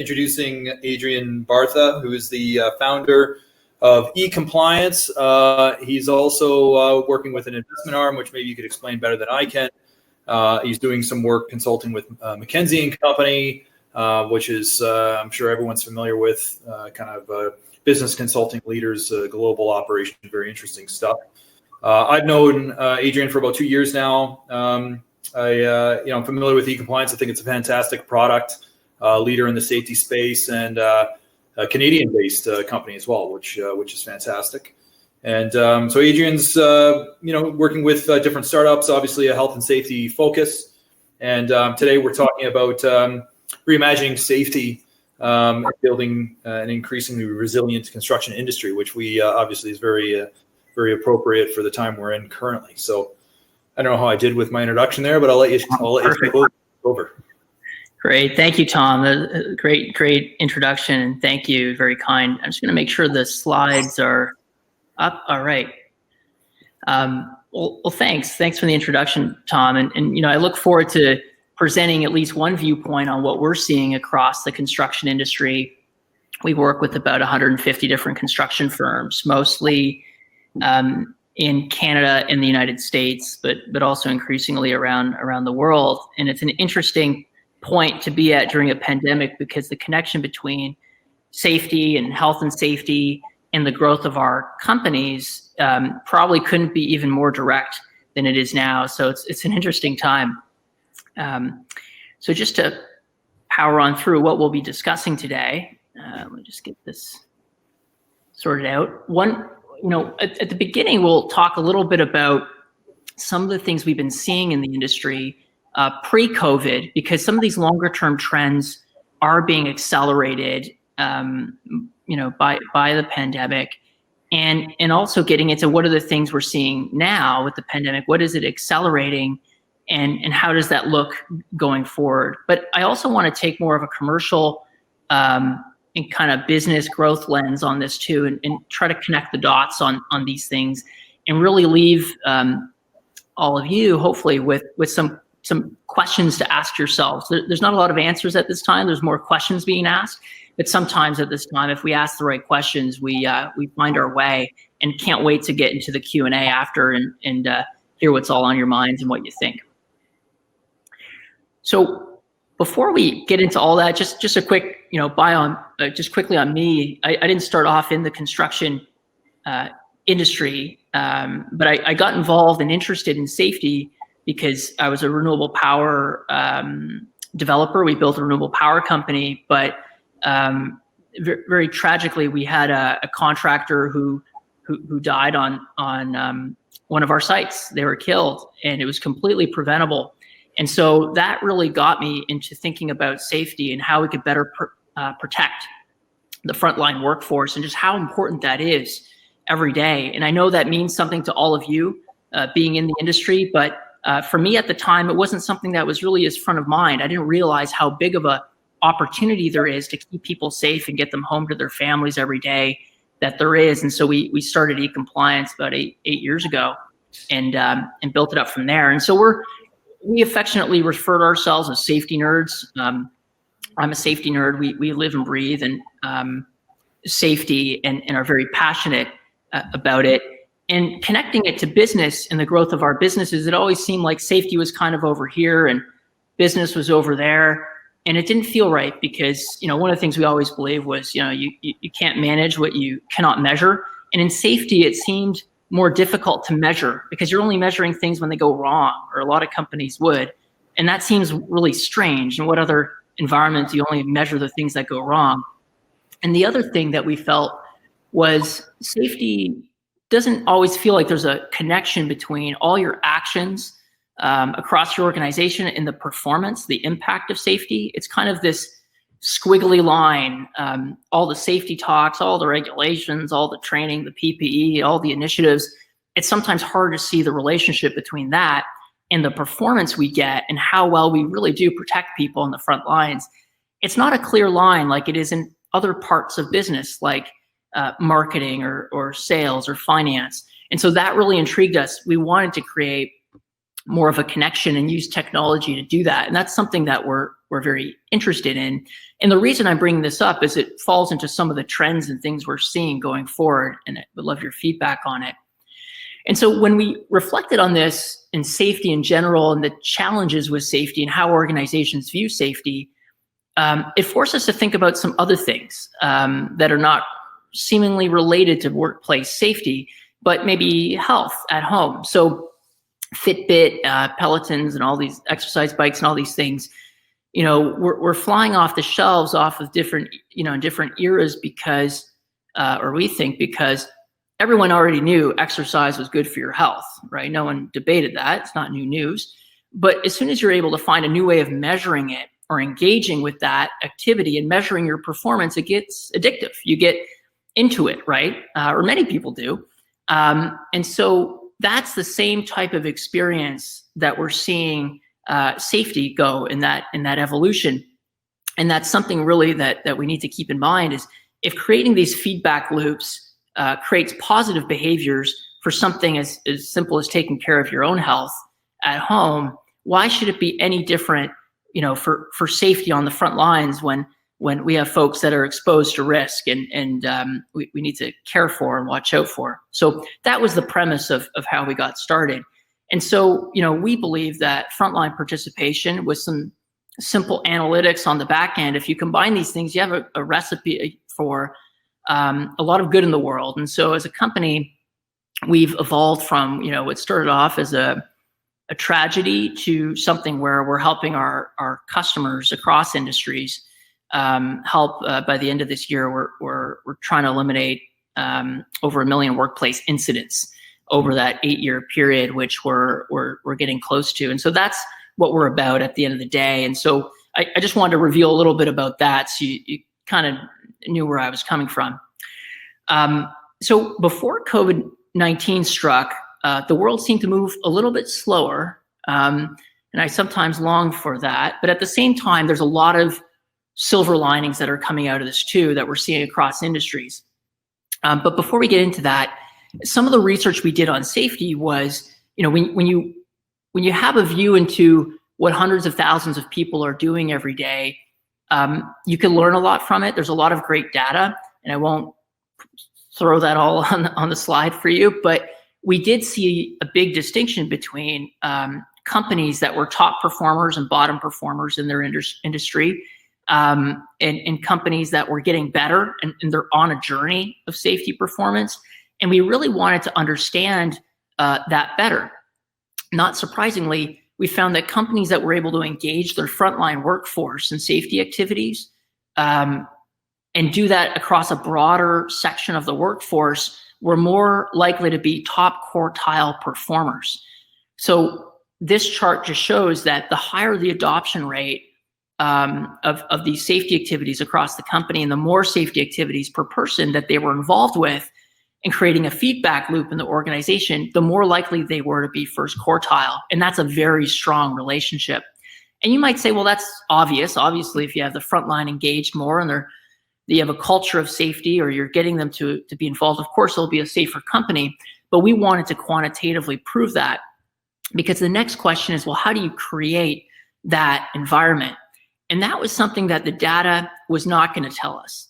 introducing Adrian Bartha, who is the founder of eCompliance. He's also working with an investment arm, which maybe you could explain better than I can. He's doing some work consulting with McKinsey and Company, which is, I'm sure everyone's familiar with, kind of business consulting leaders, global operation, very interesting stuff. I've known Adrian for about 2 years now. I'm familiar with eCompliance. I think it's a fantastic product, leader in the safety space, and a Canadian-based company as well, which is fantastic. And so Adrian's, working with different startups, obviously a health and safety focus. And today we're talking about reimagining safety, building an increasingly resilient construction industry, which we obviously is very appropriate for the time we're in currently. So I don't know how I did with my introduction there, but I'll let you take over. Great. Thank you, Tom. Great introduction. And thank you. Very kind. I'm just going to make sure the slides are up. All right. Well, thanks. Thanks for the introduction, Tom. And I look forward to presenting at least one viewpoint on what we're seeing across the construction industry. We work with about 150 different construction firms, mostly in Canada and the United States, but also increasingly around the world. And it's an interesting point to be at during a pandemic, because the connection between safety and health and safety and the growth of our companies probably couldn't be even more direct than it is now. So it's an interesting time. So just to power on through what we'll be discussing today, let me just get this sorted out. At the beginning, we'll talk a little bit about some of the things we've been seeing in the industry pre-COVID, because some of these longer term trends are being accelerated, by the pandemic, and also getting into what are the things we're seeing now with the pandemic. What is it accelerating, and how does that look going forward? But I also want to take more of a commercial and kind of business growth lens on this too, and try to connect the dots on these things, and really leave all of you hopefully with some questions to ask yourselves. There's not a lot of answers at this time. There's more questions being asked. But sometimes at this time, if we ask the right questions, we find our way, and can't wait to get into the Q&A after and hear what's all on your minds and what you think. So before we get into all that, just a quick bio, just quickly on me. I didn't start off in the construction industry, but I got involved and interested in safety because I was a renewable power developer. We built a renewable power company, but very tragically, we had a contractor who died on one of our sites. They were killed, and it was completely preventable. And so that really got me into thinking about safety and how we could better protect the frontline workforce, and just how important that is every day. And I know that means something to all of you being in the industry, but for me at the time, it wasn't something that was really as front of mind. I didn't realize how big of a opportunity there is to keep people safe and get them home to their families every day that there is. And so we started eCompliance about eight years ago, and built it up from there. And so we affectionately refer to ourselves as safety nerds. I'm a safety nerd. We live and breathe and safety, and are very passionate about it. And connecting it to business and the growth of our businesses, it always seemed like safety was kind of over here and business was over there. And it didn't feel right, because, one of the things we always believed was, you can't manage what you cannot measure. And in safety, it seemed more difficult to measure, because you're only measuring things when they go wrong, or a lot of companies would. And that seems really strange. And what other environments you only measure the things that go wrong? And the other thing that we felt was safety doesn't always feel like there's a connection between all your actions across your organization and the performance, the impact of safety. It's kind of this squiggly line, all the safety talks, all the regulations, all the training, the PPE, all the initiatives. It's sometimes hard to see the relationship between that and the performance we get, and how well we really do protect people in the front lines. It's not a clear line like it is in other parts of business, like marketing or sales or finance. And so that really intrigued us. We wanted to create more of a connection and use technology to do that. And that's something that we're very interested in. And the reason I'm bringing this up is it falls into some of the trends and things we're seeing going forward, and I would love your feedback on it. And so when we reflected on this in safety in general and the challenges with safety and how organizations view safety, it forced us to think about some other things that are not seemingly related to workplace safety, but maybe health at home. So Fitbit, Pelotons, and all these exercise bikes and all these things, we're flying off the shelves off of different eras because, or we think because everyone already knew exercise was good for your health, right? No one debated that. It's not new news. But as soon as you're able to find a new way of measuring it or engaging with that activity and measuring your performance, it gets addictive. You get into it, right? Or many people do. And so that's the same type of experience that we're seeing safety go in that evolution. And that's something really that we need to keep in mind is if creating these feedback loops creates positive behaviors for something as simple as taking care of your own health at home, why should it be any different, for safety on the front lines when we have folks that are exposed to risk and we need to care for and watch out for. So that was the premise of how we got started. And so, we believe that frontline participation with some simple analytics on the back end, if you combine these things, you have a recipe for a lot of good in the world. And so as a company, we've evolved from, what started off as a tragedy to something where we're helping our customers across industries help. By the end of this year, we're trying to eliminate over 1 million workplace incidents over that 8-year period, which we're getting close to. And so that's what we're about at the end of the day. And so I just wanted to reveal a little bit about that, so you kind of knew where I was coming from. So before COVID-19 struck, the world seemed to move a little bit slower, and I sometimes long for that. But at the same time, there's a lot of silver linings that are coming out of this too that we're seeing across industries. But before we get into that, some of the research we did on safety was, when you have a view into what hundreds of thousands of people are doing every day, you can learn a lot from it. There's a lot of great data, and I won't throw that all on the slide for you, but we did see a big distinction between companies that were top performers and bottom performers in their industry, and companies that were getting better and they're on a journey of safety performance. And we really wanted to understand that better. Not surprisingly, we found that companies that were able to engage their frontline workforce in safety activities and do that across a broader section of the workforce were more likely to be top quartile performers. So this chart just shows that the higher the adoption rate of these safety activities across the company and the more safety activities per person that they were involved with and creating a feedback loop in the organization, the more likely they were to be first quartile. And that's a very strong relationship. And you might say, well, that's obvious. Obviously, if you have the frontline engaged more and you have a culture of safety, or you're getting them to be involved, of course, it'll be a safer company. But we wanted to quantitatively prove that, because the next question is, well, how do you create that environment? And that was something that the data was not going to tell us.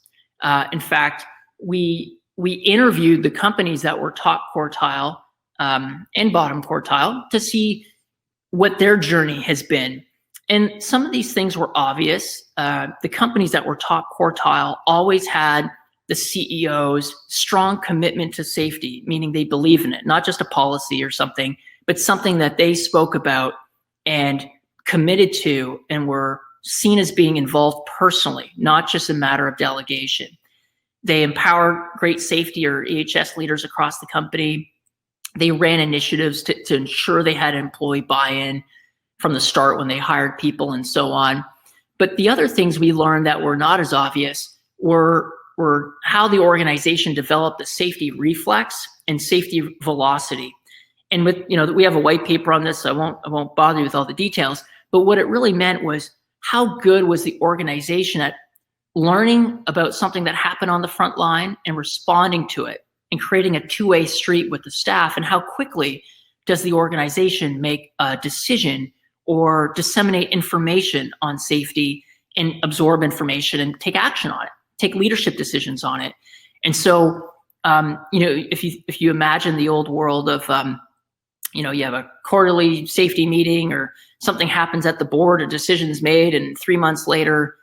In fact, we interviewed the companies that were top quartile and bottom quartile to see what their journey has been. And some of these things were obvious. The companies that were top quartile always had the CEO's strong commitment to safety, meaning they believe in it, not just a policy or something, but something that they spoke about and committed to and were seen as being involved personally, not just a matter of delegation. They empowered great safety or EHS leaders across the company. They ran initiatives to ensure they had employee buy-in from the start when they hired people and so on. But the other things we learned that were not as obvious were how the organization developed the safety reflex and safety velocity. And we have a white paper on this, so I won't bother you with all the details. But what it really meant was, how good was the organization at learning about something that happened on the front line and responding to it and creating a two-way street with the staff, and how quickly does the organization make a decision or disseminate information on safety and absorb information and take action on it, take leadership decisions on it? And so, if you imagine the old world of, you have a quarterly safety meeting or something happens at the board, a decision is made, and 3 months later,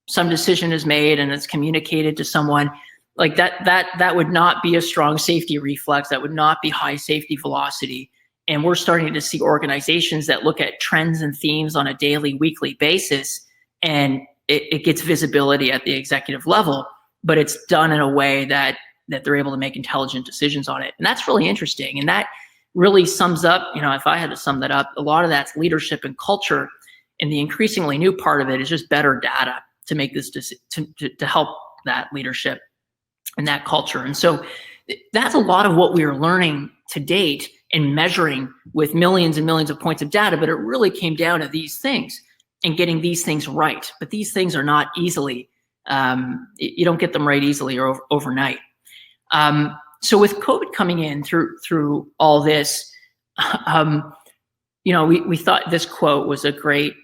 some decision is made and it's communicated to someone, like that would not be a strong safety reflex. That would not be high safety velocity. And we're starting to see organizations that look at trends and themes on a daily, weekly basis, and it gets visibility at the executive level, but it's done in a way that they're able to make intelligent decisions on it. And that's really interesting. And that really sums up, if I had to sum that up, a lot of that's leadership and culture. And the increasingly new part of it is just better data to make this to help that leadership and that culture. And so that's a lot of what we are learning to date and measuring with millions and millions of points of data, but it really came down to these things and getting these things right. But these things are not easily, you don't get them right easily or overnight. So with COVID coming in through all this, we thought this quote was a great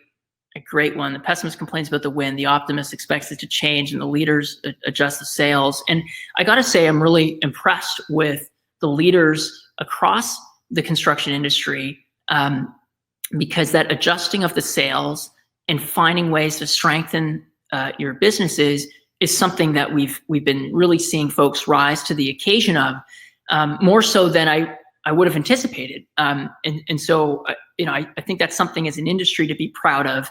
one. The pessimist complains about the wind, the optimist expects it to change, and the leaders adjust the sails. And I got to say, I'm really impressed with the leaders across the construction industry, because that adjusting of the sails and finding ways to strengthen your businesses is something that we've been really seeing folks rise to the occasion of, more so than I would have anticipated. And so, I think that's something as an industry to be proud of,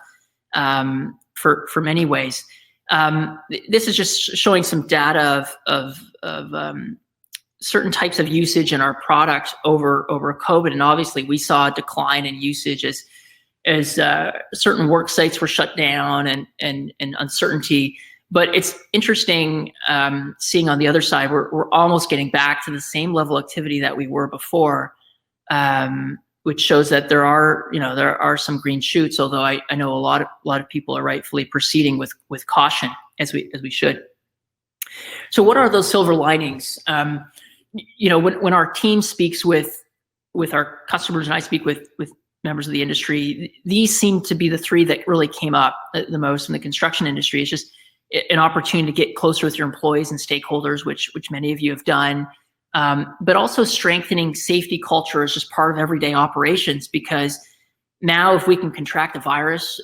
for many ways. This is just showing some data of certain types of usage in our product over COVID. And obviously we saw a decline in usage as certain work sites were shut down and uncertainty. But it's interesting seeing on the other side, we're almost getting back to the same level of activity that we were before, which shows that there are some green shoots. Although I know a lot of people are rightfully proceeding with caution, as we should. So what are those silver linings? When our team speaks with our customers and I speak with members of the industry, these seem to be the three that really came up the most in the construction industry. It's just an opportunity to get closer with your employees and stakeholders, which many of you have done, but also strengthening safety culture is just part of everyday operations, because now if we can contract a virus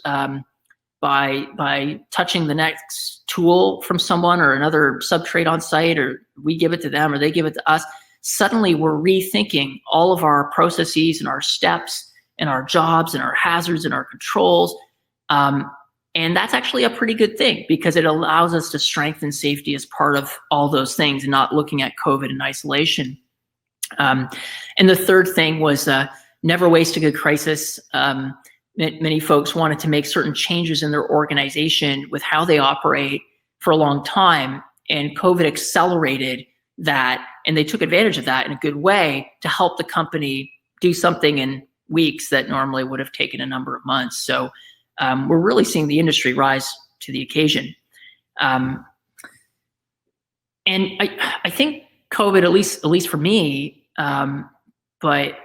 by touching the next tool from someone or another subtrade on site, or we give it to them or they give it to us, suddenly we're rethinking all of our processes and our steps and our jobs and our hazards and our controls. And that's actually a pretty good thing, because it allows us to strengthen safety as part of all those things and not looking at COVID in isolation. And the third thing was never waste a good crisis. Many folks wanted to make certain changes in their organization with how they operate for a long time, and COVID accelerated that, and they took advantage of that in a good way to help the company do something in weeks that normally would have taken a number of months. So we're really seeing the industry rise to the occasion. And I think COVID, at least for me, but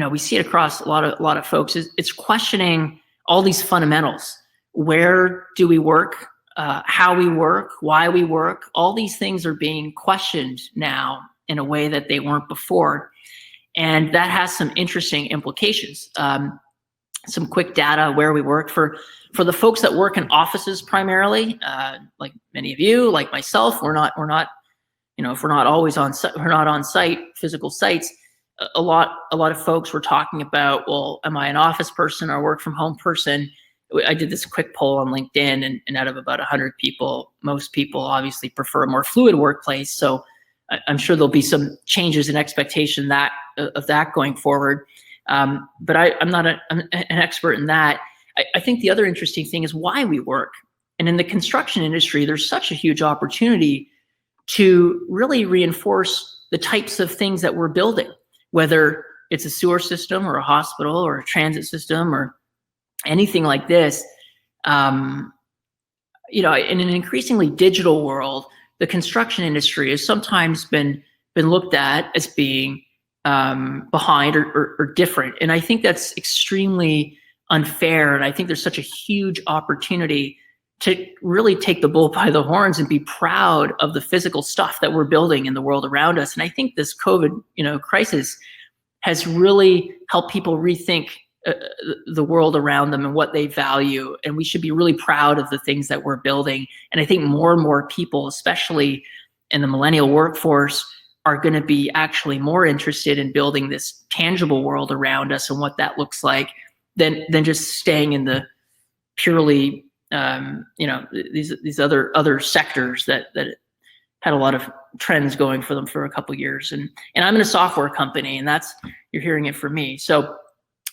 we see it across a lot of folks, it's questioning all these fundamentals. Where do we work? How we work? Why we work? All these things are being questioned now in a way that they weren't before. And that has some interesting implications. Some quick data where we work for the folks that work in offices primarily, like many of you, like myself. We're not if we're not always on site, we're not on site, physical sites. A lot of folks were talking about, well, am I an office person or work from home person? I did this quick poll on LinkedIn, and out of about 100 people, most people obviously prefer a more fluid workplace. So I'm sure there'll be some changes in expectation of that going forward. But I'm not an expert in that. I think the other interesting thing is why we work. And in the construction industry, there's such a huge opportunity to really reinforce the types of things that we're building, whether it's a sewer system or a hospital or a transit system or anything like this. In an increasingly digital world, the construction industry has sometimes been looked at as being behind or different. And I think that's extremely unfair. And I think there's such a huge opportunity to really take the bull by the horns and be proud of the physical stuff that we're building in the world around us. And I think this COVID, crisis has really helped people rethink the world around them and what they value. And we should be really proud of the things that we're building. And I think more and more people, especially in the millennial workforce, are going to be actually more interested in building this tangible world around us and what that looks like than just staying in the purely these other sectors that had a lot of trends going for them for a couple of years. And I'm in a software company, and you're hearing it from me. So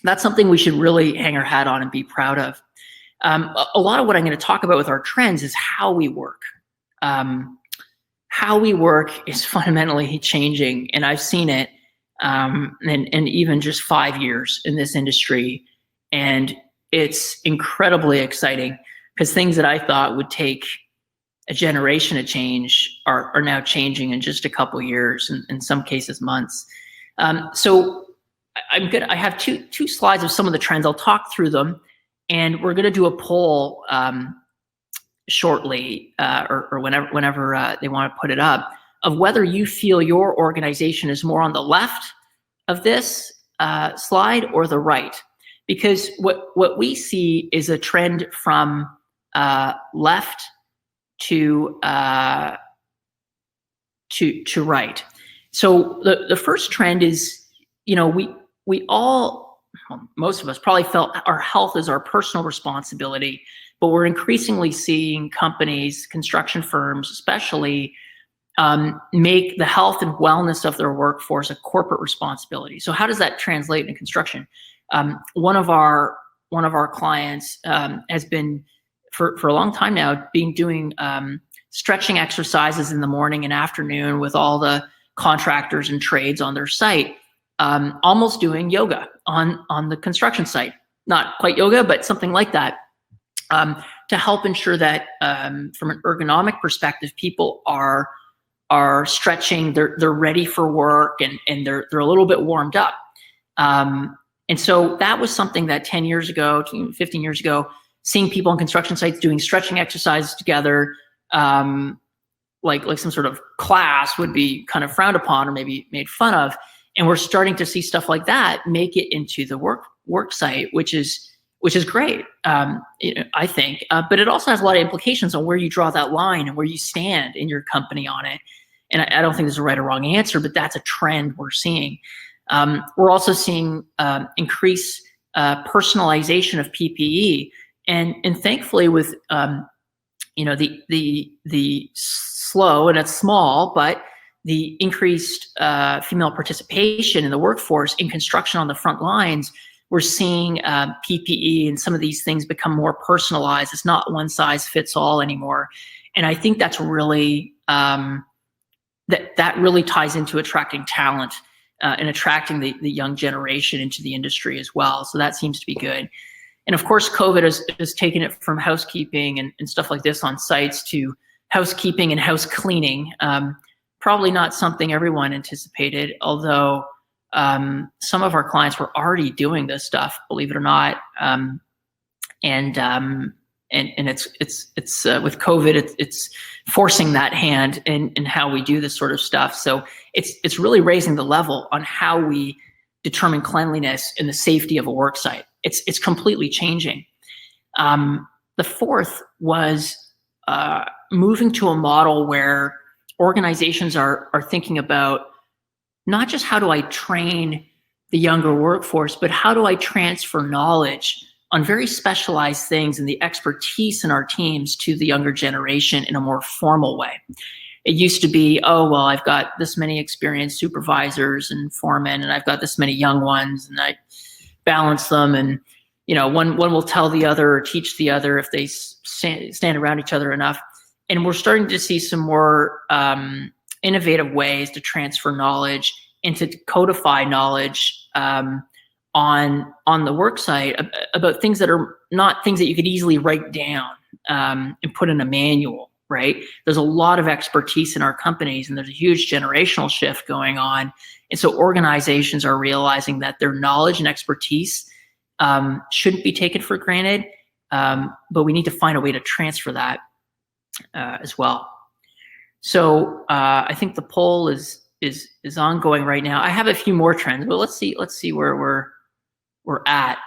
that's something we should really hang our hat on and be proud of. A lot of what I'm going to talk about with our trends is how we work. How we work is fundamentally changing, and I've seen it in even just 5 years in this industry. And it's incredibly exciting because things that I thought would take a generation to change are now changing in just a couple of years, and in some cases months. So I have two slides of some of the trends. I'll talk through them, and we're going to do a poll shortly or whenever they want to put it up, of whether you feel your organization is more on the left of this slide or the right. Because what we see is a trend from left to right. So the first trend is, we all, most of us probably felt our health is our personal responsibility, but we're increasingly seeing companies, construction firms especially, make the health and wellness of their workforce a corporate responsibility. So how does that translate in construction? One of our clients has been for a long time now doing stretching exercises in the morning and afternoon with all the contractors and trades on their site, almost doing yoga on the construction site. Not quite yoga, but something like that, to help ensure that from an ergonomic perspective, people are stretching, they're ready for work, and they're a little bit warmed up. And so that was something that 10 years ago, 15 years ago, seeing people on construction sites doing stretching exercises together, like some sort of class, would be kind of frowned upon or maybe made fun of. And we're starting to see stuff like that make it into the work site, which is great, I think. But it also has a lot of implications on where you draw that line and where you stand in your company on it. And I don't think there's a right or wrong answer, but that's a trend we're seeing. We're also seeing increased personalization of PPE, and thankfully with the slow, and it's small, but the increased female participation in the workforce in construction on the front lines, we're seeing PPE and some of these things become more personalized. It's not one size fits all anymore, and I think that's really that really ties into attracting talent. And attracting the young generation into the industry as well. So that seems to be good. And of course, COVID has taken it from housekeeping and stuff like this on sites to housekeeping and house cleaning. Probably not something everyone anticipated, although some of our clients were already doing this stuff, believe it or not. And it's with COVID, it's forcing that hand in how we do this sort of stuff. So it's really raising the level on how we determine cleanliness and the safety of a work site. It's completely changing. The fourth was moving to a model where organizations are thinking about not just how do I train the younger workforce, but how do I transfer knowledge on very specialized things and the expertise in our teams to the younger generation in a more formal way. It used to be, oh, well, I've got this many experienced supervisors and foremen, and I've got this many young ones, and I balance them, and one will tell the other or teach the other if they stand around each other enough. And we're starting to see some more innovative ways to transfer knowledge and to codify knowledge on the work site about things that are not things that you could easily write down and put in a manual, right? There's a lot of expertise in our companies, and there's a huge generational shift going on. And so organizations are realizing that their knowledge and expertise shouldn't be taken for granted, but we need to find a way to transfer that as well. So I think the poll is ongoing right now. I have a few more trends, but let's see where we're at.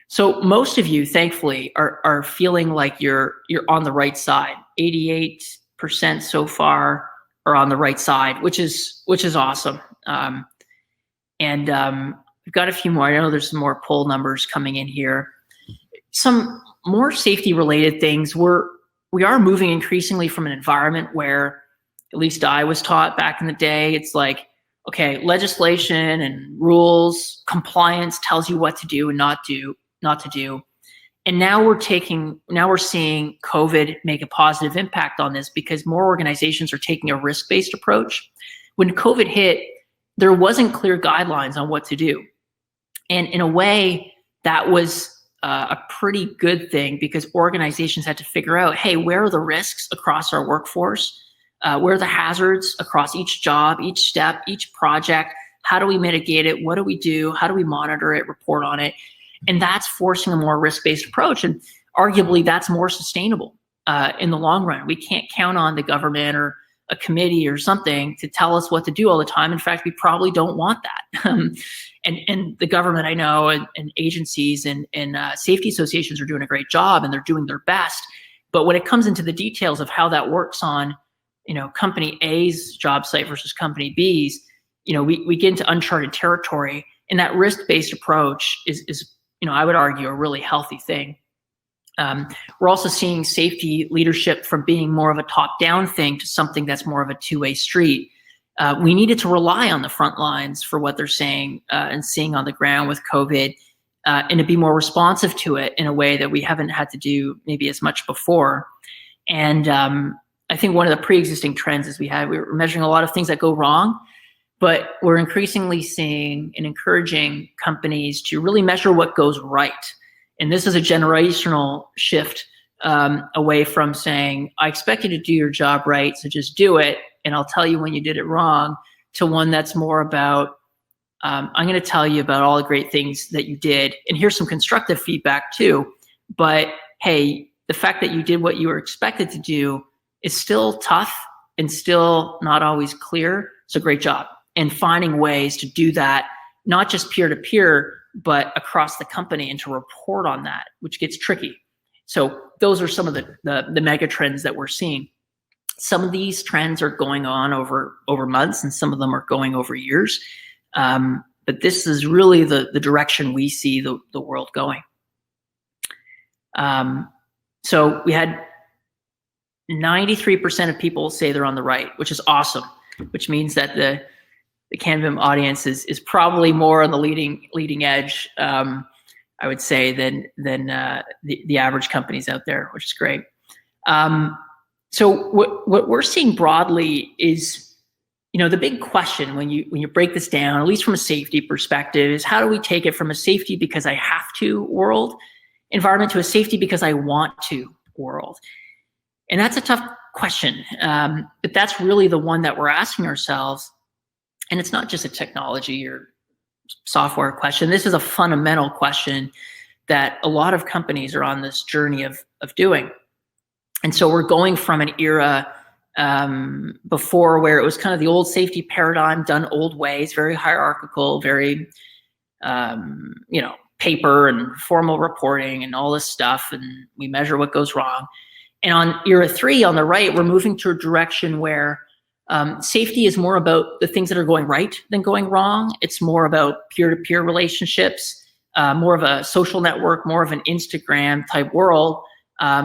So most of you, thankfully, are feeling like you're on the right side. 88% so far are on the right side, which is awesome. We've got a few more. I know there's some more poll numbers coming in here. Some more safety related things. We are moving increasingly from an environment where, at least I was taught back in the day, it's like, okay, legislation and rules, compliance tells you what to do and not to do. And now we're seeing COVID make a positive impact on this because more organizations are taking a risk-based approach. When COVID hit, there wasn't clear guidelines on what to do. And in a way, that was a pretty good thing because organizations had to figure out, hey, where are the risks across our workforce? Where are the hazards across each job, each step, each project? How do we mitigate it? What do we do? How do we monitor it, report on it? And that's forcing a more risk-based approach. And arguably, that's more sustainable in the long run. We can't count on the government or a committee or something to tell us what to do all the time. In fact, we probably don't want that. And the government, I know, and agencies and safety associations are doing a great job and they're doing their best. But when it comes into the details of how that works on, company A's job site versus company B's, we get into uncharted territory. And that risk-based approach is I would argue a really healthy thing. We're also seeing safety leadership from being more of a top-down thing to something that's more of a two-way street. We needed to rely on the front lines for what they're saying and seeing on the ground with COVID, and to be more responsive to it in a way that we haven't had to do maybe as much before. And I think one of the pre-existing trends is we were measuring a lot of things that go wrong, but we're increasingly seeing and encouraging companies to really measure what goes right. And this is a generational shift away from saying, I expect you to do your job right, so just do it, and I'll tell you when you did it wrong, to one that's more about, I'm going to tell you about all the great things that you did, and here's some constructive feedback too, but hey, the fact that you did what you were expected to do is still tough and still not always clear, so great job. And finding ways to do that, not just peer-to-peer, but across the company and to report on that, which gets tricky. So those are some of the mega trends that we're seeing. Some of these trends are going on over months and some of them are going over years. But this is really the direction we see the world going. So we had 93% of people say they're on the right, which is awesome, which means that the CanVim audience is probably more on the leading edge, I would say, than the average companies out there, which is great. So what we're seeing broadly is, the big question when you break this down, at least from a safety perspective, is how do we take it from a safety because I have to world environment to a safety because I want to world? And that's a tough question, but that's really the one that we're asking ourselves. And it's not just a technology or software question. This is a fundamental question that a lot of companies are on this journey of doing. And so we're going from an era before where it was kind of the old safety paradigm done old ways, very hierarchical, very, paper and formal reporting and all this stuff. And we measure what goes wrong. And on era 3 on the right, we're moving to a direction where safety is more about the things that are going right than going wrong. It's more about peer-to-peer relationships, more of a social network, more of an Instagram type world,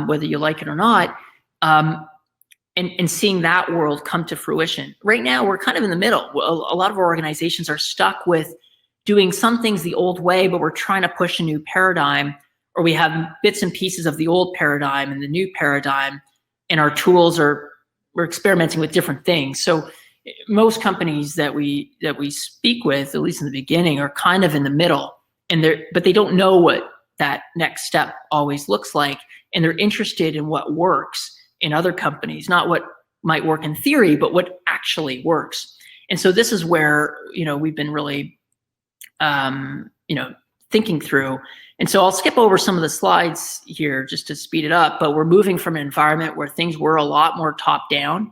whether you like it or not, and seeing that world come to fruition. Right now, we're kind of in the middle. A lot of our organizations are stuck with doing some things the old way, but we're trying to push a new paradigm, or we have bits and pieces of the old paradigm and the new paradigm, and our tools we're experimenting with different things. So most companies that we speak with, at least in the beginning, are kind of in the middle, but they don't know what that next step always looks like, and they're interested in what works in other companies, not what might work in theory, but what actually works. And so this is where, we've been really, thinking through. And so I'll skip over some of the slides here just to speed it up, but we're moving from an environment where things were a lot more top down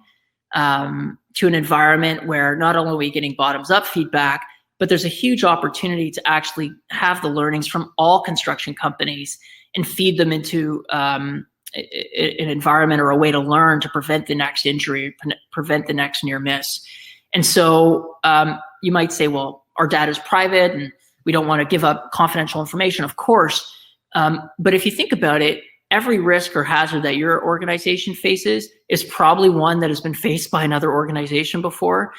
to an environment where not only are we getting bottoms up feedback, but there's a huge opportunity to actually have the learnings from all construction companies and feed them into an environment or a way to learn to prevent the next injury, prevent the next near miss. And so you might say, well, our data is private and we don't want to give up confidential information, of course. But if you think about it, every risk or hazard that your organization faces is probably one that has been faced by another organization before.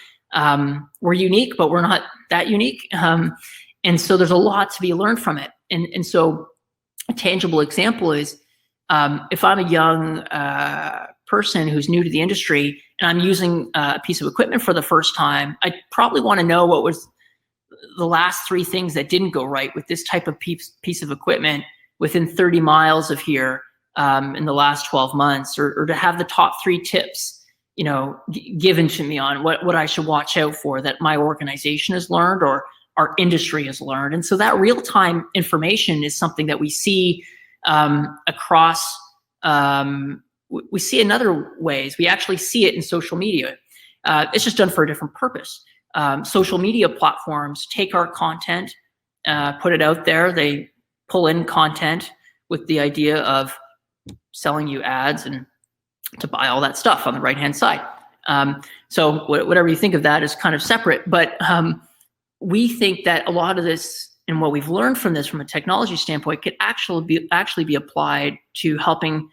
We're unique, but we're not that unique. And so there's a lot to be learned from it. And so a tangible example is if I'm a young person who's new to the industry and I'm using a piece of equipment for the first time, I probably want to know what was the last 3 things that didn't go right with this type of piece of equipment within 30 miles of here in the last 12 months, or to have the top 3 tips, given to me on what I should watch out for that my organization has learned or our industry has learned. And so that real-time information is something that we see across, we see in other ways. We actually see it in social media. It's just done for a different purpose. Social media platforms take our content, put it out there. They pull in content with the idea of selling you ads and to buy all that stuff on the right-hand side. So whatever you think of that is kind of separate, but we think that a lot of this and what we've learned from this from a technology standpoint could actually be applied to helping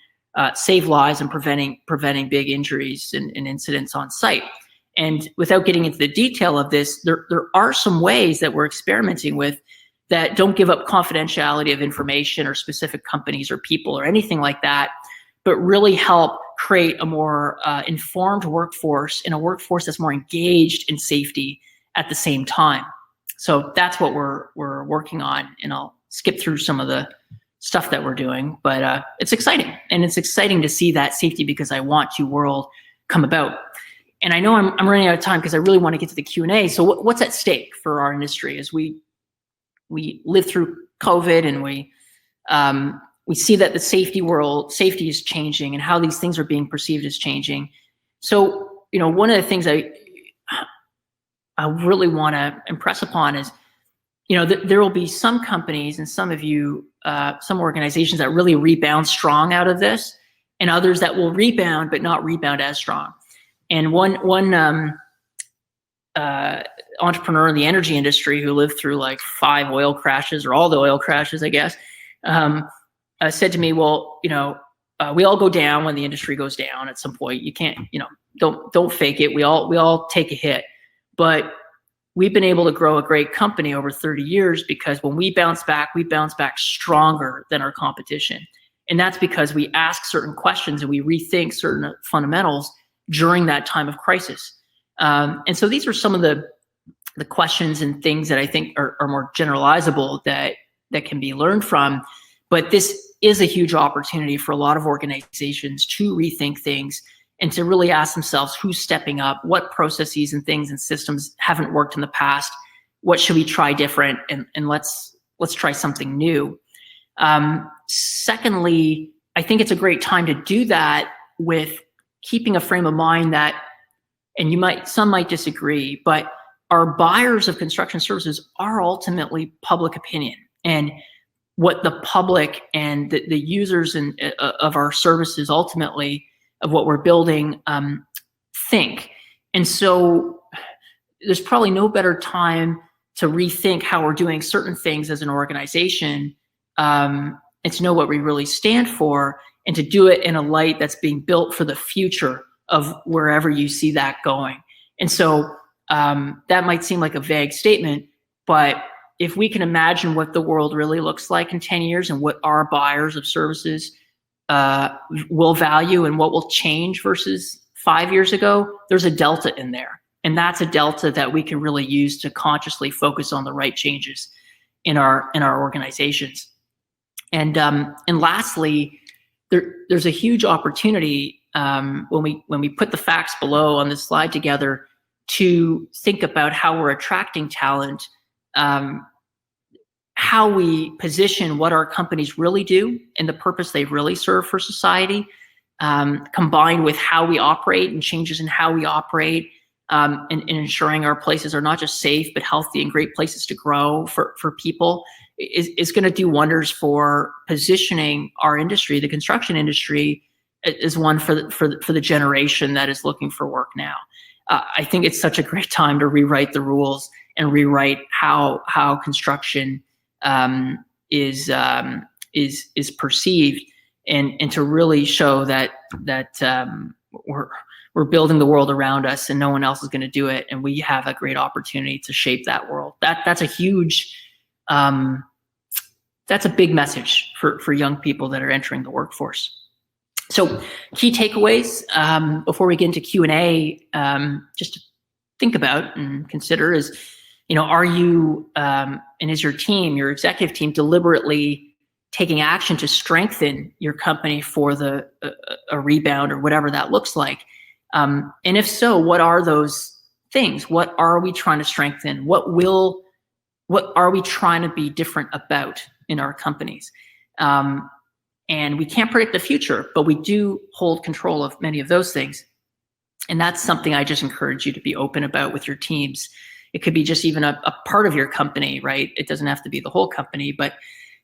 save lives and preventing big injuries and incidents on site. And without getting into the detail of this, there are some ways that we're experimenting with that don't give up confidentiality of information or specific companies or people or anything like that, but really help create a more informed workforce and a workforce that's more engaged in safety at the same time. So that's what we're working on, and I'll skip through some of the stuff that we're doing, but it's exciting, and it's exciting to see that safety because I want you world come about. And I know I'm running out of time because I really want to get to the Q&A. So what's at stake for our industry as we live through COVID and we see that the safety is changing and how these things are being perceived is changing. So, one of the things I really want to impress upon is, there will be some companies and some of you, some organizations that really rebound strong out of this, and others that will rebound but not rebound as strong. And one entrepreneur in the energy industry who lived through like 5 oil crashes, or all the oil crashes, I guess, said to me, well, we all go down when the industry goes down at some point. You can't, don't fake it. We all take a hit, but we've been able to grow a great company over 30 years because when we bounce back stronger than our competition. And that's because we ask certain questions and we rethink certain fundamentals during that time of crisis. And so these are some of the questions and things that I think are more generalizable that can be learned from. But this is a huge opportunity for a lot of organizations to rethink things and to really ask themselves who's stepping up, what processes and things and systems haven't worked in the past, what should we try different, and let's try something new. Secondly, I think it's a great time to do that with keeping a frame of mind that, and some might disagree, but our buyers of construction services are ultimately public opinion, and what the public and the users of our services, ultimately of what we're building, think. And so there's probably no better time to rethink how we're doing certain things as an organization, and to know what we really stand for, and to do it in a light that's being built for the future of wherever you see that going. And so that might seem like a vague statement, but if we can imagine what the world really looks like in 10 years and what our buyers of services will value and what will change versus 5 years ago, there's a delta in there. And that's a delta that we can really use to consciously focus on the right changes in our organizations. And lastly, there's a huge opportunity when we put the facts below on this slide together to think about how we're attracting talent, how we position what our companies really do and the purpose they really serve for society, combined with how we operate and changes in how we operate, and ensuring our places are not just safe but healthy and great places to grow for people, is going to do wonders for positioning our industry, the construction industry, as one for the generation that is looking for work now. I think it's such a great time to rewrite the rules and rewrite how construction is perceived, and to really show that we're building the world around us and no one else is going to do it, and we have a great opportunity to shape that world. That's a huge, that's a big message for young people that are entering the workforce. So key takeaways before we get into Q&A, just to think about and consider is, are you and is your team, your executive team, deliberately taking action to strengthen your company for a rebound or whatever that looks like? And if so, what are those things? What are we trying to strengthen? What are we trying to be different about in our companies? And we can't predict the future, but we do hold control of many of those things. And that's something I just encourage you to be open about with your teams. It could be just even a part of your company, right? It doesn't have to be the whole company, but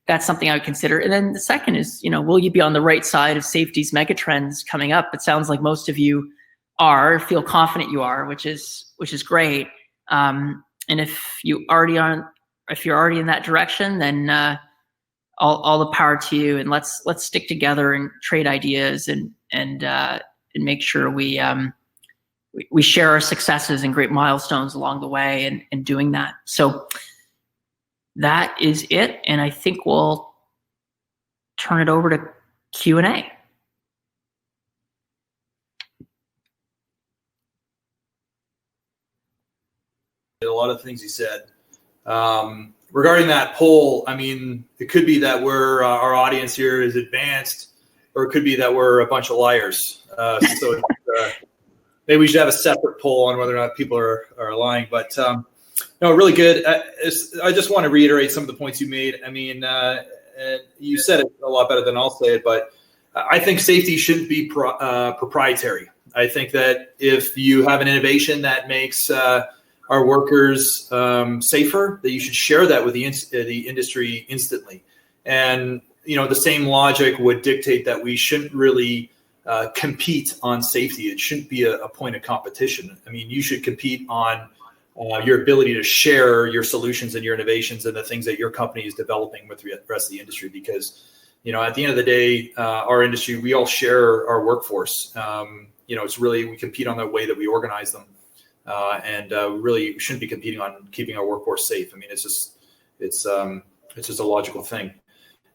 that's something I would consider. And then the second is, will you be on the right side of safety's megatrends coming up? It sounds like most of you feel confident you are, which is great. And if you're already in that direction, then all the power to you. And let's stick together and trade ideas and make sure we share our successes and great milestones along the way and doing that. So that is it. And I think we'll turn it over to Q&A. A lot of things you said. Regarding that poll, it could be that our audience here is advanced, or it could be that we're a bunch of liars. So maybe we should have a separate poll on whether or not people are lying. But no, really good. I just want to reiterate some of the points you made. You said it a lot better than I'll say it, but I think safety shouldn't be proprietary. I think that if you have an innovation that makes our workers safer, that you should share that with the industry instantly. And the same logic would dictate that we shouldn't really compete on safety. It shouldn't be a point of competition. You should compete on your ability to share your solutions and your innovations and the things that your company is developing with the rest of the industry. Because at the end of the day, our industry, we all share our workforce. It's really, we compete on the way that we organize them. And we really shouldn't be competing on keeping our workforce safe. It's just a logical thing.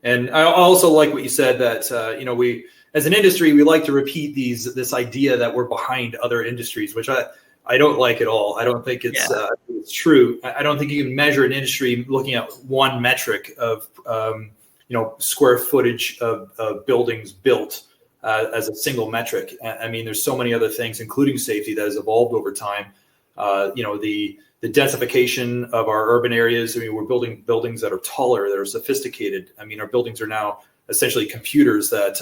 And I also like what you said that we, as an industry, we like to repeat this idea that we're behind other industries, which I don't like at all. I don't think it's true. I don't think you can measure an industry looking at one metric of square footage of buildings built as a single metric. There's so many other things, including safety, that has evolved over time. The densification of our urban areas. We're building buildings that are taller, that are sophisticated. Our buildings are now essentially computers that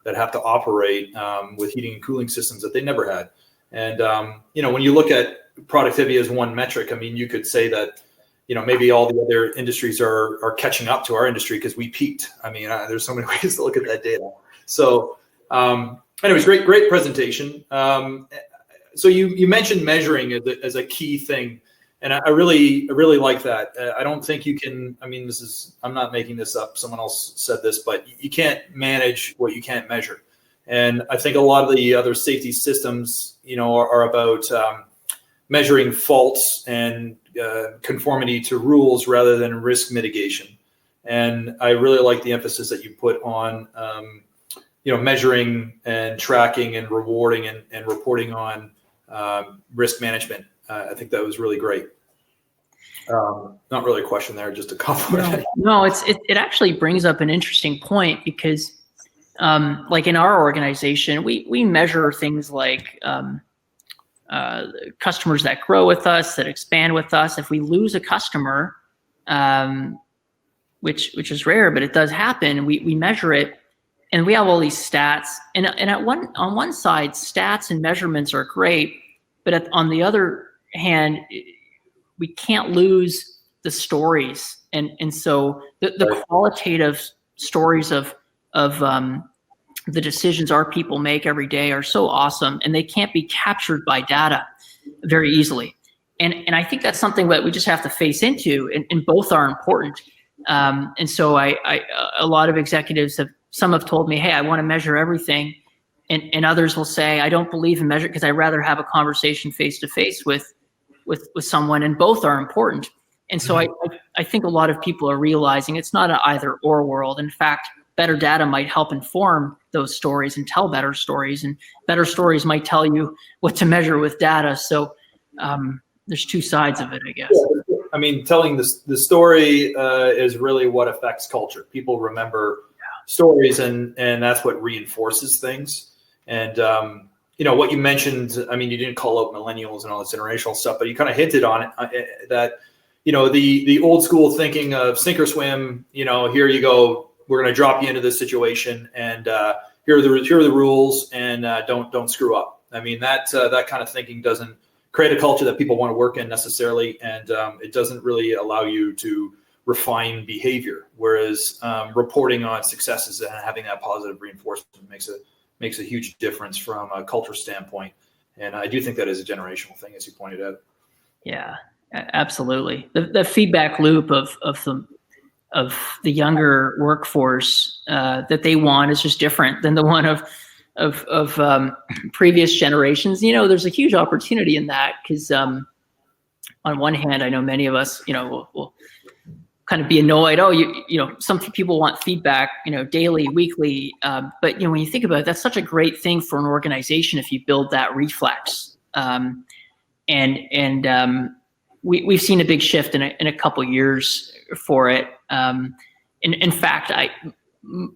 have to operate with heating and cooling systems that they never had. And when you look at productivity as one metric, you could say that maybe all the other industries are catching up to our industry because we peaked. There's so many ways to look at that data. So. Anyways, great presentation. So you mentioned measuring as a key thing, and I really like that. I don't think you can. I'm not making this up. Someone else said this, but you can't manage what you can't measure. And I think a lot of the other safety systems, are about measuring faults and conformity to rules rather than risk mitigation. And I really like the emphasis that you put on. Measuring and tracking and rewarding and reporting on risk management. I think that was really great. Not really a question there, just a compliment. No, it actually brings up an interesting point because, like in our organization, we measure things like customers that grow with us, that expand with us. If we lose a customer, which is rare, but it does happen, we measure it, and we have all these stats. And on one side, stats and measurements are great, but on the other hand, we can't lose the stories. And so the qualitative stories of the decisions our people make every day are so awesome, and they can't be captured by data very easily. And I think that's something that we just have to face into, and both are important. And so a lot of executives some have told me, hey, I want to measure everything. And others will say, I don't believe in measure because I'd rather have a conversation face to face with someone, and both are important. And so I think a lot of people are realizing it's not an either or world. In fact, better data might help inform those stories and tell better stories, and better stories might tell you what to measure with data. So there's two sides of it, I guess. Yeah. I mean, telling the story is really what affects culture. People remember stories, and that's what reinforces things. And what you mentioned, I mean, you didn't call out millennials and all this generational stuff, but you kind of hinted on it, that the old school thinking of sink or swim. Here you go. We're going to drop you into this situation, and here are the rules, and don't screw up. I mean, that kind of thinking doesn't create a culture that people want to work in necessarily, and it doesn't really allow you to refine behavior. Whereas reporting on successes and having that positive reinforcement makes a huge difference from a culture standpoint. And I do think that is a generational thing, as you pointed out. Yeah, absolutely. The feedback loop of the younger workforce that they want is just different than the one of previous generations. There's a huge opportunity in that, because on one hand, I know many of us, will kind of be annoyed. Some people want feedback, daily, weekly. But when you think about it, that's such a great thing for an organization if you build that reflex. We've seen a big shift in a couple years for it. In fact,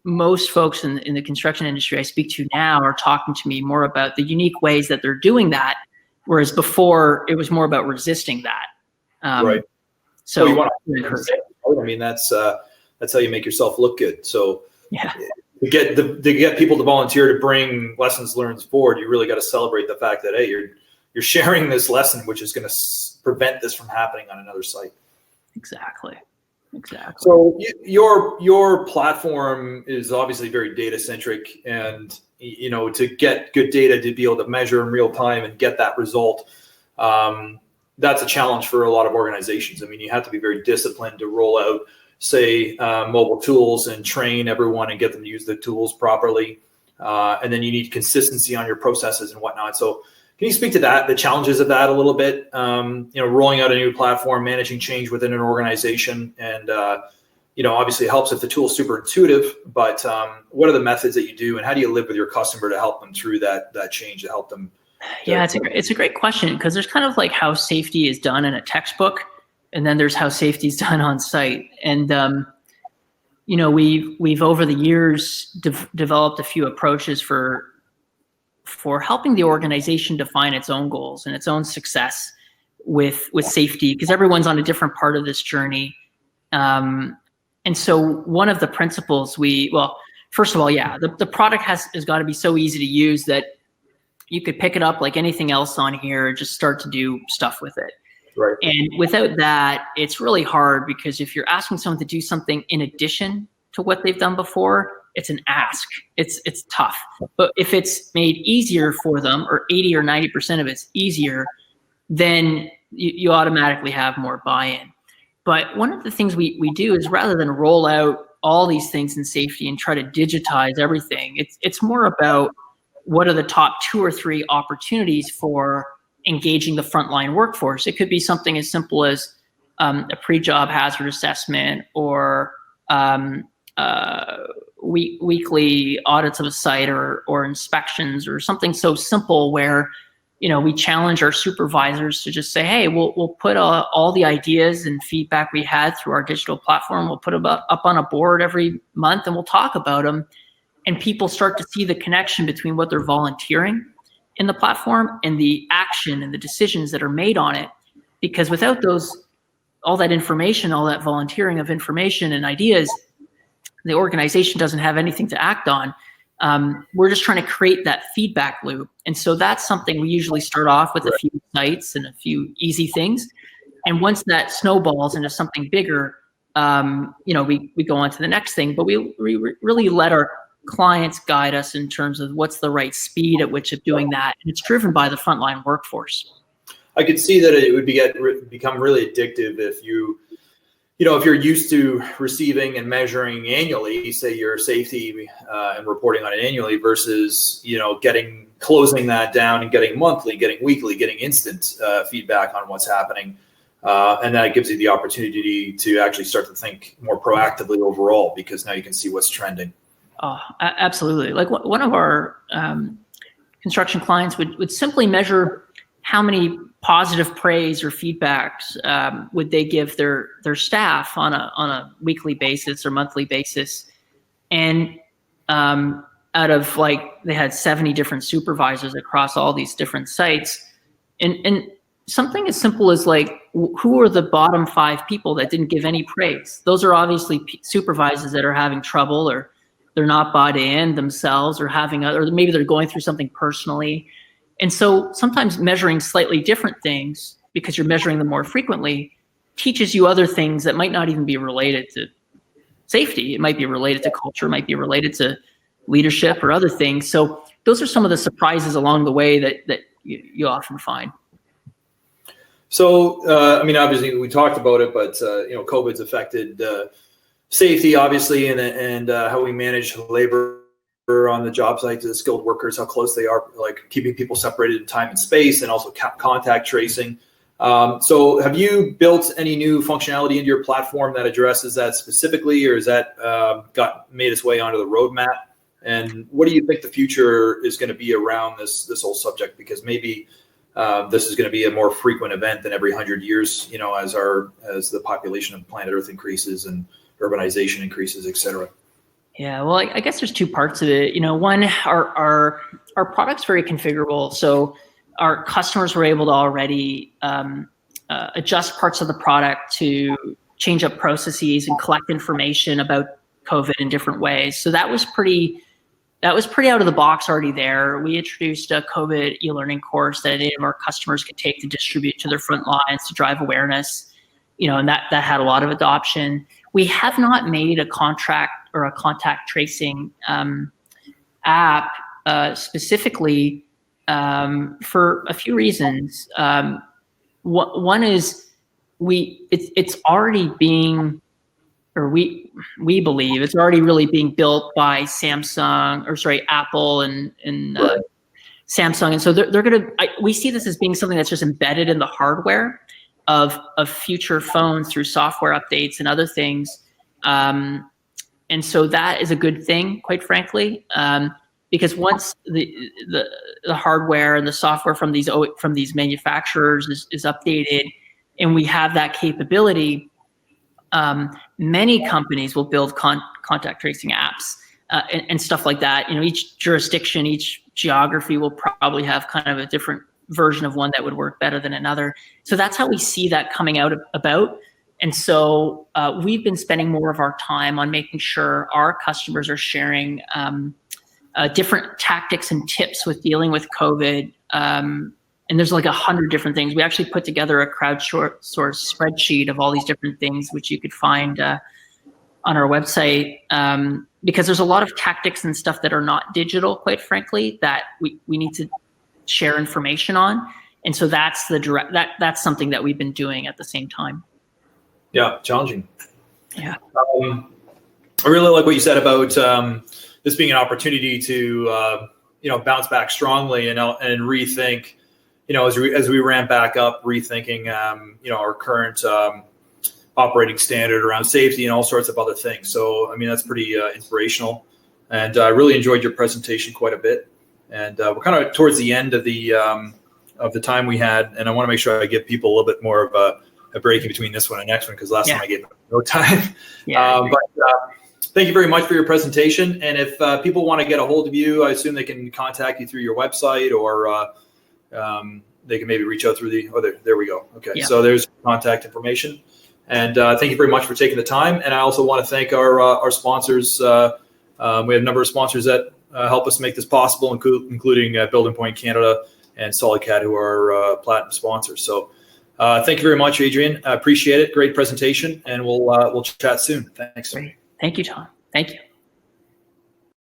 most folks in the construction industry I speak to now are talking to me more about the unique ways that they're doing that, whereas before it was more about resisting that. Right. So you want to, I mean, that's how you make yourself look good. So yeah, to get people to volunteer to bring lessons learned forward, you really got to celebrate the fact that, hey, you're sharing this lesson, which is going to prevent this from happening on another site. Exactly. So your platform is obviously very data centric, and to get good data to be able to measure in real time and get that result, that's a challenge for a lot of organizations. I mean, you have to be very disciplined to roll out, say, mobile tools and train everyone and get them to use the tools properly, and then you need consistency on your processes and whatnot. So can you speak to that, the challenges of that a little bit? Rolling out a new platform, managing change within an organization, and obviously it helps if the tool is super intuitive. But what are the methods that you do, and how do you live with your customer to help them through that change, to help them? Yeah, it's a great question, because there's kind of like how safety is done in a textbook, and then there's how safety is done on site. And we've over the years developed a few approaches for helping the organization define its own goals and its own success with safety, because everyone's on a different part of this journey. And so one of the principles first of all, the product has got to be so easy to use that you could pick it up like anything else on here and just start to do stuff with it. Right. And without that, it's really hard, because if you're asking someone to do something in addition to what they've done before, it's an ask. It's tough. But if it's made easier for them, or 80 or 90% of it's easier, then you automatically have more buy-in. But one of the things we do is, rather than roll out all these things in safety and try to digitize everything, it's more about what are the top 2 or 3 opportunities for engaging the frontline workforce. It could be something as simple as a pre-job hazard assessment, or weekly audits of a site, or inspections, or something so simple where we challenge our supervisors to just say, hey, we'll put all the ideas and feedback we had through our digital platform, we'll put them up on a board every month, and we'll talk about them. And people start to see the connection between what they're volunteering in the platform and the action and the decisions that are made on it. Because without all that information, all that volunteering of information and ideas, the organization doesn't have anything to act on. We're just trying to create that feedback loop. And so that's something we usually start off with, a few sites and a few easy things. And once that snowballs into something bigger, we go on to the next thing. But we really let our clients guide us in terms of what's the right speed at which of doing that. And it's driven by the frontline workforce. I could see that it would become really addictive if if you're used to receiving and measuring annually, say your safety and reporting on it annually versus, closing that down and getting monthly, getting weekly, getting instant feedback on what's happening. And that gives you the opportunity to actually start to think more proactively overall, because now you can see what's trending. Oh, absolutely. Like one of our construction clients would simply measure how many positive praise or feedbacks would they give their staff on a weekly basis or monthly basis. And out of they had 70 different supervisors across all these different sites. And something as simple as who are the bottom 5 people that didn't give any praise? Those are obviously supervisors that are having trouble, or they're not bought in themselves, or maybe they're going through something personally. And so sometimes measuring slightly different things, because you're measuring them more frequently, teaches you other things that might not even be related to safety. It might be related to culture, it might be related to leadership or other things. So those are some of the surprises along the way that you often find. So, obviously we talked about it, but, COVID's affected safety, obviously, and how we manage labor on the job sites, the skilled workers, how close they are, keeping people separated in time and space, and also contact tracing. So have you built any new functionality into your platform that addresses that specifically, or is that made its way onto the roadmap? And what do you think the future is going to be around this whole subject? Because maybe this is going to be a more frequent event than every 100 years, as the population of planet Earth increases and urbanization increases, et cetera. Yeah, well, I guess there's 2 parts of it. One, our product's very configurable. So our customers were able to already adjust parts of the product to change up processes and collect information about COVID in different ways. So that was pretty out of the box already there. We introduced a COVID e-learning course that any of our customers could take to distribute to their front lines to drive awareness, and that had a lot of adoption. We have not made a contract or a contact tracing app specifically for a few reasons. One is it's already being, or we believe it's already really being built by Apple and right. Samsung, and so they're gonna. We see this as being something that's just embedded in the hardware of future phones through software updates and other things. And so that is a good thing, quite frankly, because once the hardware and the software from these manufacturers is updated, and we have that capability, many companies will build contact tracing apps and stuff like that. Each jurisdiction, each geography will probably have kind of a different version of one that would work better than another. So that's how we see that coming about. And so we've been spending more of our time on making sure our customers are sharing different tactics and tips with dealing with COVID. And there's 100 different things. We actually put together a crowdsourced spreadsheet of all these different things, which you could find on our website, because there's a lot of tactics and stuff that are not digital, quite frankly, that we need to share information on. And so that's that's something that we've been doing at the same time. Yeah, challenging. Yeah. I really like what you said about this being an opportunity to bounce back strongly and rethink, as we ramp back up, rethinking our current operating standard around safety and all sorts of other things. So that's pretty inspirational, and I really enjoyed your presentation quite a bit. And we're kind of towards the end of the time we had, and I want to make sure I give people a little bit more of a break in between this one and next one, because last time I gave no time. Yeah, but thank you very much for your presentation. And if people want to get a hold of you, I assume they can contact you through your website, or they can maybe reach out through there we go. Okay, yeah. So there's contact information. And thank you very much for taking the time. And I also want to thank our sponsors. We have a number of sponsors that help us make this possible, including Building Point Canada and SolidCAD, who are platinum sponsors. So thank you very much, Adrian. I appreciate it. Great presentation, and we'll chat soon. Thanks. Great. Thank you, Tom. Thank you.